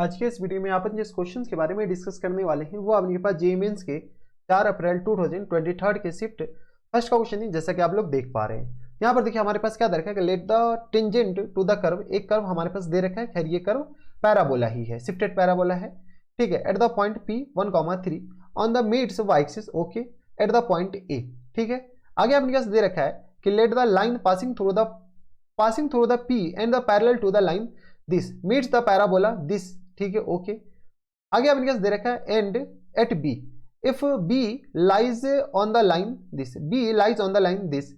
आज के इस वीडियो में अपन जिस क्वेश्चंस के बारे में डिस्कस करने वाले हैं वो आपके पास जेईई मेंस के 4 अप्रैल 2023 के शिफ्ट फर्स्ट का क्वेश्चन है, जैसा कि आप लोग देख पा रहे हैं। यहाँ पर देखिए हमारे पास क्या दे रखा है कि let the tangent to the curve, एक कर्व हमारे पास दे रखा है। खैर ये कर्व पैराबोला ही है, शिफ्टेड पैराबोला है, ठीक है। At the point P 1,3 on the mids y axis, okay, at the point A, ठीक है। आगे आपके पास दे रखा है कि let the line passing through the P and the parallel to the line this meets the parabola this, ठीक है, okay. आगे आपने क्या दे रखा है, and at B if B lies on the line this, B lies on the line this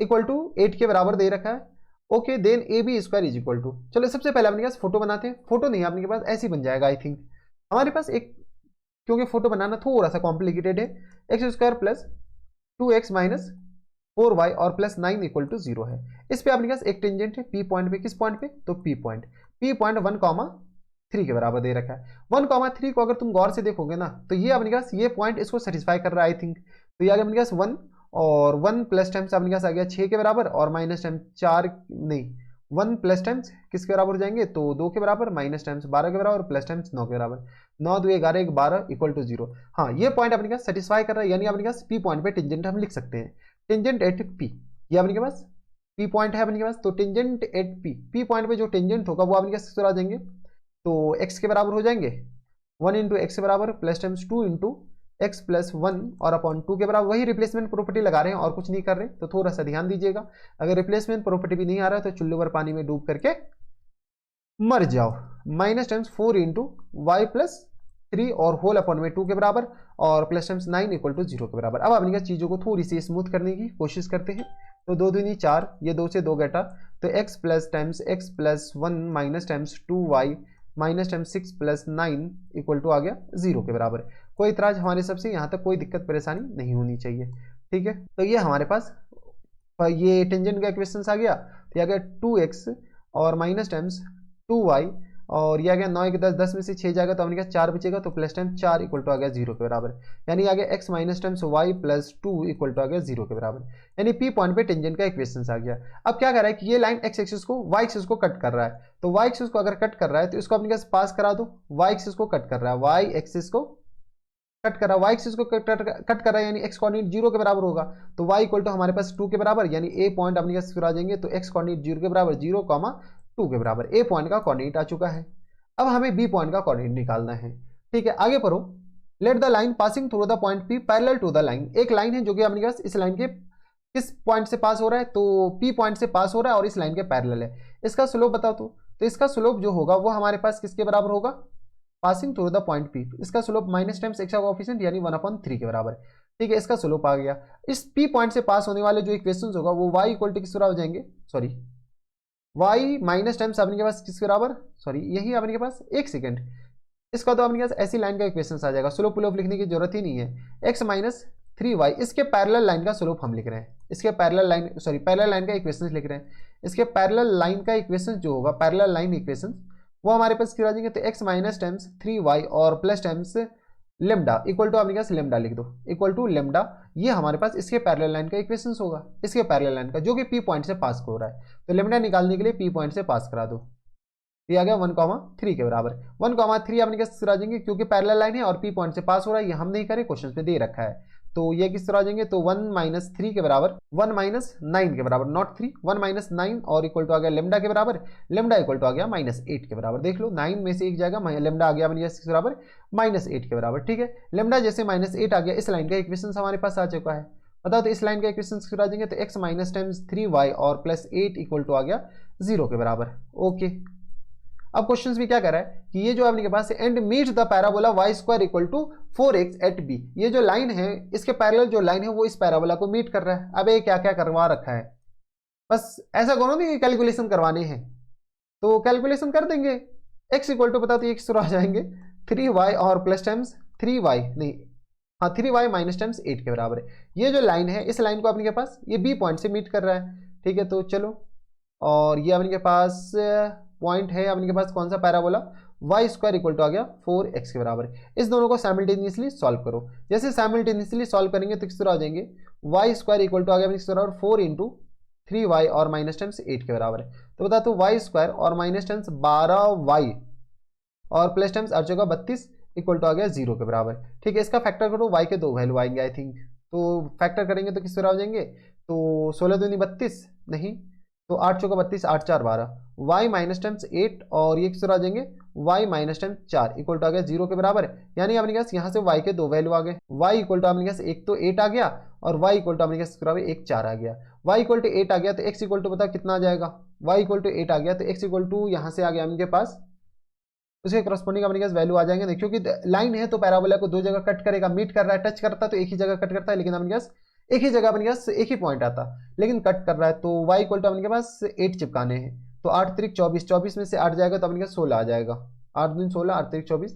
equal to 8 के बराबर दे रखा है, okay. Then A B square is equal to, चलो सबसे पहले अपने पास फोटो बनाते हैं। फोटो नहीं आपके पास ऐसे ही बन जाएगा आई थिंक हमारे पास एक, क्योंकि फोटो बनाना थोड़ा सा कॉम्प्लिकेटेड है। X square plus 2x minus 4y और प्लस 9 इक्वल टू 0 है। इस पे आपके पास एक टेंजेंट है पी पॉइंट पे, किस पॉइंट पे, तो पी पॉइंट 1,3 के बराबर दे रखा है। 1,3 को अगर तुम गौर से देखोगे ना तो ये अपने पास ये पॉइंट इसको सेटिस्फाई कर रहा है आई थिंक। तो ये आ गया अपने पास 1 और 1 प्लस टाइम्स अपने पास आ गया 6 के बराबर और माइनस टाइम्स 4 नहीं 1 प्लस टाइम्स किसके बराबर हो जाएंगे, तो 2 के बराबर, माइनस टाइम्स 12 के बराबर, प्लस टाइम्स 9 के बराबर, 9 2 11 1 12 इक्वल टू 0। हाँ ये पॉइंट अपने पास सेटिस्फाई कर रहा है, यानी अपने पास पी पॉइंट पे टेंजेंट हम लिख सकते हैं। टेंजेंट एट पी, ये अपने पास पी पॉइंट है अपने पास, तो tangent at P, P point पे जो टेंजेंट होगा वो अपने पास आ जाएंगे, तो x के बराबर हो जाएंगे 1 इंटू एक्स के बराबर plus times 2 into x plus 1 और अपॉन 2 के बराबर। वही रिप्लेसमेंट प्रॉपर्टी लगा रहे हैं और कुछ नहीं कर रहे, तो थोड़ा सा ध्यान दीजिएगा। अगर रिप्लेसमेंट प्रॉपर्टी भी नहीं आ रहा है तो चुल्लू पर पानी में डूब करके मर जाओ। Minus times 4 into y plus 3 और होल अपॉन में 2 के बराबर और प्लस टाइम्स 9 इक्वल टू 0 के बराबर। अब अपनी चीज़ों को थोड़ी सी स्मूथ करने की कोशिश करते हैं। तो 2 दूनी 4, ये 2 से 2 घटा, तो x plus times x plus 1 minus times 2y minus times 6 प्लस 9 इक्वल टू आ गया 0 के बराबर। कोई इतराज हमारे सबसे, यहाँ तक कोई दिक्कत परेशानी नहीं होनी चाहिए, ठीक है। तो ये हमारे पास ये टेंजेंट का इक्वेशन आ गया, तो ये आ गया 2x और माइनस टाइम्स 2y और ये आ गया 9 के 10, 10 में से 6 जाएगा तो हमने कहा 4 बचेगा, तो प्लस टाइम 4 इक्वल टू आ गया 0 के बराबर। यानी आ गया x minus times y plus 2 equal to आ गया 0 के बराबर। यानी p पॉइंट पे टेंजेंट का इक्वेशन आ गया। अब क्या कर रहा है कि ये लाइन x एक्सिस को y एक्सिस को कट कर रहा है, तो y एक्सिस को अगर कट कर रहा है तो इसको अपने पास करा दो। y एक्सिस को कट कर रहा है, y एक्सिस को कट कर रहा है, y एक्सिस को कट कर रहा है, यानी x कोऑर्डिनेट 0 के बराबर होगा, तो y इक्वल टू हमारे पास 2 के बराबर, यानी a पॉइंट अपने पास आ जाएंगे, तो x कोऑर्डिनेट 0 के बराबर 0, 2 के बराबर a पॉइंट का कोऑर्डिनेट आ चुका है। अब हमें b पॉइंट का कोऑर्डिनेट निकालना है, ठीक है। आगे पढ़ो। Let the line passing through the point P parallel to the line, एक लाइन है जो कि अपने पास इस लाइन के किस पॉइंट से पास हो रहा है, तो P पॉइंट से पास हो रहा है और इस लाइन के पैरेलल है। इसका स्लोप बताओ तो इसका स्लोप जो होगा वो हमारे पास किसके बराबर होगा, passing through the point P, इसका स्लोप माइनस टाइम्स एक्स का कोएफिशिएंट यानी 1/3 के बराबर, ठीक है। इसका स्लोप आ गया। इस P पॉइंट से पास होने वाले जो इक्वेशंस होगा वो y इक्वल टू किस बराबर हो जाएंगे, सॉरी y माइनस टाइम्स अपने के पास किसके बराबर, सॉरी यही अपने के पास, एक सेकेंड, इसका तो अपने पास ऐसी लाइन का इक्वेशन आ जाएगा, स्लोप उलोप लिखने की जरूरत ही नहीं है। x माइनस 3y, इसके पैरेलल लाइन का स्लोप हम लिख रहे हैं, इसके parallel line, sorry parallel line का इक्वेशन लिख रहे हैं। इसके पैरेलल लाइन का इक्वेशन जो होगा, पैरेलल लाइन इक्वेशन, वो हमारे पास क्या आ जाएंगे, तो x माइनस टाइम्स 3y और plus times lambda equal to अपने पास लेमडा लिख दो, इक्वल टू लेमडा। ये हमारे पास इसके पैरेलल लाइन का इक्वेशन होगा, इसके पैरेलल लाइन का जो कि P पॉइंट से पास हो रहा है, तो लेमडा निकालने के लिए P पॉइंट से पास करा दो। ये आ गया 1,3 के बराबर। 1,3 अपने किस तरह आ जाएंगे, क्योंकि पैरेलल लाइन है और P पॉइंट से पास हो रहा है, ये हम नहीं करें, क्वेश्चन में दे रखा है, तो ये किस तरह आ जाएंगे, तो 1 माइनस 3 के बराबर, 1 माइनस 9 के बराबर, नॉट 3, 1 माइनस 9 और इक्वल टू आ गया लेमडा के बराबर, लेमडा इक्वल टू आ गया माइनस 8 के बराबर। देख लो 9 में से एक जाएगा, लेमडा आ गया अपने किस बराबर, माइनस 8 के बराबर, ठीक है। लेमडा जैसे माइनस 8 आ गया, इस लाइन का इक्वेशन हमारे पास आ चुका है। बताओ तो इस लाइन का इक्वेशन किस आ जाएंगे, तो x माइनस टाइम्स 3y और प्लस 8 इक्वल टू आ गया 0 के बराबर, ओके। अब क्वेश्चंस भी क्या कर रहा है कि ये जो आपके पास and meet the parabola y square equal to 4x at B, ये जो लाइन है इसके पैरेलल जो लाइन है वो इस पैराबोला को मीट कर रहा है। अब ये क्या क्या करवा रखा है, बस ऐसा करो नहीं कैलकुलेशन करवाने हैं तो कैलकुलेशन कर देंगे। x इक्वल टू पता तो ये किस तरह आ जाएंगे, 3y और प्लस टाइम्स 3y नहीं, हाँ 3y माइनस टाइम्स 8 के बराबर है। ये जो लाइन है इस लाइन को अपने के पास ये b पॉइंट से मीट कर रहा है, ठीक है। तो चलो, और ये अपने के पास पॉइंट है अपने के पास कौन सा parabola, y square equal to आ गया 4x के बराबर। इस दोनों को साइमल्टेनियसली सॉल्व करो। जैसे साइमल्टेनियसली सॉल्व करेंगे तो किस तरह आ जाएंगे, वाई स्क्वायर इक्वल टू आ गया किस तरह 4 इंटू 3y और माइनस टाइम्स 8 के बराबर है। तो बता तो वाई स्क्वायर और माइनस टाइम्स 12y और प्लस टाइम्स 8 चौका 32 इक्वल टू आ गया 0 के बराबर। ठीक है, इसका फैक्टर करो, y के 2 वैल्यू आएंगे आई थिंक, तो फैक्टर करेंगे तो किस तरह हो जाएंगे, तो 16 दूनी 32 नहीं, तो 8 चौका 32, 8 4 12, y माइनस टाइम्स 8 और ये किस तरह आ जाएंगे y minus times 4 equal to आ गया 0 के बराबर। यानी आपने कहा यहाँ से y के 2 वैल्यू आ गए, y इक्वल टू आपने कहा एक तो 8 आ गया और y इक्वल टू आपने कहा एक 4 आ गया। y इक्वल टू 8 आ गया तो x इक्वल टू पता कितना आ जाएगा, y इक्वल टू 8 आ गया तो x इक्वल टू यहाँ से आ गया आपके पास उसके करस्पॉन्डिंग अपने पास वैल्यू आ जाएंगे नहीं, क्योंकि लाइन है तो पैराबोला को दो जगह कट करेगा, मीट कर रहा है, टच करता है तो एक ही जगह कट करता है, लेकिन अपने पास एक ही जगह अपने पास एक ही पॉइंट आता, लेकिन कट कर रहा है तो y इक्वल टू अपने पास 8 चिपकाने हैं, तो 8 त्रिक 24, 24 में से 8 जाएगा तो अपने पास 16 आ जाएगा, 8 दिन 16, 8 त्रिक 24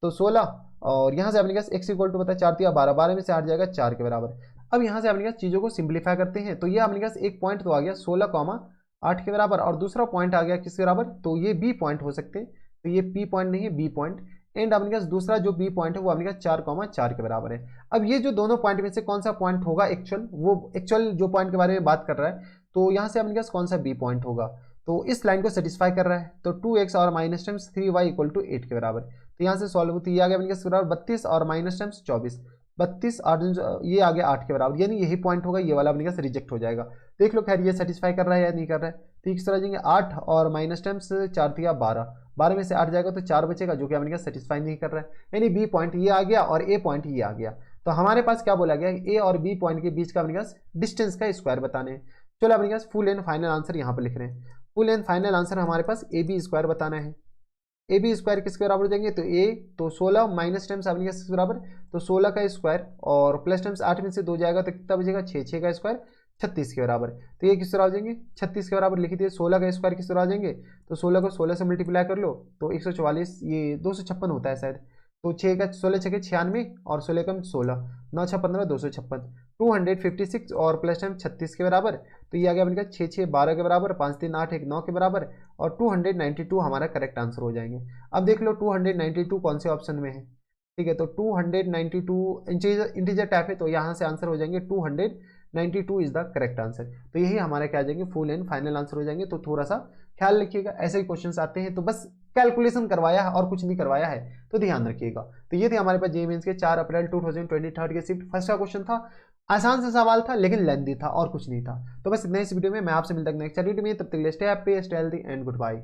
तो 16, और यहाँ से अपने पास x इक्वल टू पता है 4 दिया 12, 12 में से 8 जाएगा 4 के बराबर। अब यहाँ से अपने पास चीज़ों को सिंप्लीफाई करते हैं, तो ये अपने पास एक पॉइंट तो आ गया 16,8 के बराबर, और दूसरा पॉइंट आ गया किसके बराबर, तो ये b पॉइंट हो सकते हैं, तो ये p पॉइंट नहीं है b पॉइंट, एंड अपने पास दूसरा जो b पॉइंट है वो अपने पास 4,4 के बराबर है। अब ये जो दोनों पॉइंट में से कौन सा पॉइंट होगा एक्चुअल, वो एक्चुअल जो पॉइंट के बारे में बात कर रहा है, तो यहाँ से अपने पास कौन सा b पॉइंट होगा, तो इस लाइन को सेटिस्फाई कर रहा है, तो 2x और minus times 3y equal to 8 के बराबर। तो यहाँ से सॉल्व होती है, आ गया अपने पास बराबर 32 और माइनस टाइम्स 24, 32 8 ये आ गया 8 के बराबर, यानी यही पॉइंट होगा, ये वाला अपने पास रिजेक्ट हो जाएगा। देख लो खैर ये सेटिस्फाई कर रहा है या नहीं कर रहा है, तो इस तरह जाएंगे 8 और माइनस टाइम्स 4 दिया 12, 12 में से 8 जाएगा तो 4 बचेगा, जो कि अपने पास सेटिस्फाई नहीं कर रहा है, यानी बी पॉइंट ये आ गया और ए पॉइंट ये आ गया। तो हमारे पास क्या बोला गया, ए और बी पॉइंट के बीच का अपने पास डिस्टेंस का स्क्वायर बताने हैं। चलो अपने पास फुल एंड फाइनल आंसर यहाँ पर लिख रहे हैं, फुल एंड फाइनल आंसर हमारे पास ए बी स्क्वायर बताना है। ए बी स्क्वायर किसके बराबर हो जाएंगे, तो ए तो 16 माइनस टाइम्स अपने किसके बराबर, तो 16 का स्क्वायर और प्लस टाइम्स 8 में से 2 जाएगा तो कितना बचेगा 6, 6 का स्क्वायर 36 के बराबर। तो ये किस तरह हो जाएंगे 36 के बराबर लिख दिए, 16 का स्क्वायर किस तरह आ जाएंगे, तो 16 को 16 से मल्टीप्लाई कर लो तो 144, ये 256 होता है शायद, तो 6 का 16 6 के 96 और 16 का 16, 9 6 15 256, 256 और प्लस टाइम 36 के बराबर, तो ये आ गया अपने 6 6 12 के बराबर, 5 3 8 1 9 के बराबर, और 292 हमारा करेक्ट आंसर हो जाएंगे। अब देख लो 292 कौन से ऑप्शन में है, ठीक है, तो 292 इंटीजर टाइप है, तो यहाँ से आंसर हो जाएंगे 292 इज द करेक्ट आंसर। तो यही हमारे क्या आ जाएंगे फुल एंड फाइनल आंसर हो जाएंगे। तो थोड़ा सा ख्याल रखिएगा, ऐसे ही क्वेश्चंस आते हैं तो बस कैलकुलेशन करवाया है और कुछ नहीं करवाया है, तो ध्यान रखिएगा। तो ये थे हमारे पास जेईई मेंस के 4 अप्रैल 2023 के शिफ्ट फर्स्ट का क्वेश्चन था। आसान सा सवाल था लेकिन लेंथी था और कुछ नहीं था। तो बस इतना इस वीडियो में, मैं आपसे मिलता हूं नेक्स्ट वीडियो में, तब तक के लिए stay happy, stay healthy and good bye.